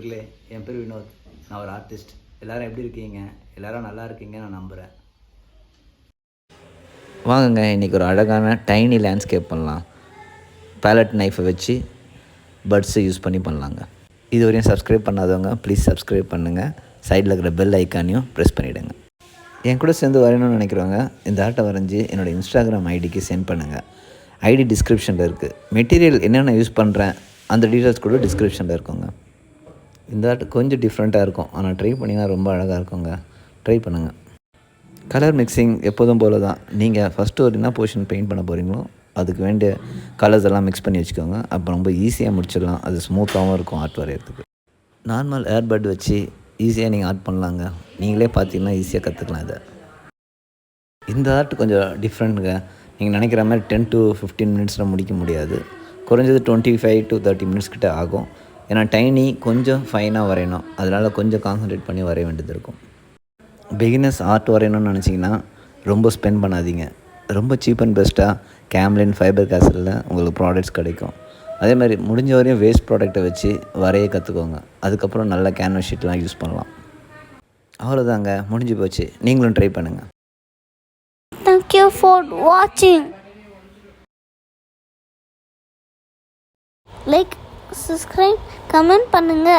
நண்பர்களே, என் பேர் வினோத். நான் ஒரு ஆர்டிஸ்ட். எல்லோரும் எப்படி இருக்கீங்க? எல்லோரும் நல்லா இருக்கீங்க நான் நம்புகிறேன். வாங்குங்க, இன்றைக்கி ஒரு அழகான டைனி லேண்ட்ஸ்கேப் பண்ணலாம். பேலட் நைஃபை வச்சு பட்ஸை யூஸ் பண்ணி பண்ணலாங்க. இது வரையும் சப்ஸ்கிரைப் பண்ணாதவங்க ப்ளீஸ் சப்ஸ்கிரைப் பண்ணுங்கள். சைடில் இருக்கிற பெல் ஐக்கானையும் ப்ரெஸ் பண்ணிவிடுங்க. என் கூட சேர்ந்து வரையணும்னு நினைக்கிறவங்க இந்த ஆர்ட்டை வரைஞ்சி என்னோடய இன்ஸ்டாகிராம் ஐடிக்கு சென்ட் பண்ணுங்கள். ஐடி டிஸ்கிரிப்ஷனில் இருக்குது. மெட்டீரியல் என்னென்ன யூஸ் பண்ணுறேன் அந்த டீட்டெயில்ஸ் கூட டிஸ்கிரிப்ஷனில் இருக்குங்க. இந்த ஆர்ட் கொஞ்சம் டிஃப்ரெண்ட்டாக இருக்கும், ஆனால் ட்ரை பண்ணிங்கன்னா ரொம்ப அழகாக இருக்குங்க. ட்ரை பண்ணுங்கள். கலர் மிக்சிங் எப்போதும் போல் தான். நீங்கள் ஃபஸ்ட்டு ஒரு என்ன போர்ஷன் பெயிண்ட் பண்ண போகிறீங்களோ அதுக்கு வேண்டிய கலர்ஸ் எல்லாம் மிக்ஸ் பண்ணி வச்சுக்கோங்க. அப்போ ரொம்ப ஈஸியாக முடிச்சிடலாம். அது ஸ்மூத்தாகவும் இருக்கும் ஆர்ட் வரைகிறதுக்கு. நார்மல் ஏர்பட் வச்சு ஈஸியாக நீங்கள் ஆர்ட் பண்ணலாங்க. நீங்களே பார்த்தீங்கன்னா ஈஸியாக கற்றுக்கலாம் இதை. இந்த ஆர்ட் கொஞ்சம் டிஃப்ரெண்ட்டுங்க. நீங்கள் நினைக்கிற மாதிரி 10 to 15 மினிட்ஸில் முடிக்க முடியாது. குறைஞ்சது 25 to 30 மினிட்ஸ் கிட்டே ஆகும். ஏன்னா டைனி கொஞ்சம் ஃபைனாக வரையணும், அதனால் கொஞ்சம் கான்சன்ட்ரேட் பண்ணி வரைய வேண்டியது இருக்கும். பிகினர்ஸ் ஆர்ட் வரையணும்னு நினச்சிங்கன்னா ரொம்ப ஸ்பெண்ட் பண்ணாதீங்க. ரொம்ப சீப் அண்ட் பெஸ்ட்டாக கேம்லின் ஃபைபர் கேசலில் உங்களுக்கு ப்ராடக்ட்ஸ் கிடைக்கும். அதே மாதிரி முடிஞ்ச வரையும் வேஸ்ட் ப்ராடக்ட்டை வச்சு வரைய கற்றுக்கோங்க. அதுக்கப்புறம் நல்ல கேன்வஸ் ஷீட்லாம் யூஸ் பண்ணலாம். அவ்வளோதாங்க, முடிஞ்சு போச்சு. நீங்களும் ட்ரை பண்ணுங்கள். Thank you for watching. Like, subscribe, comment பண்ணுங்க.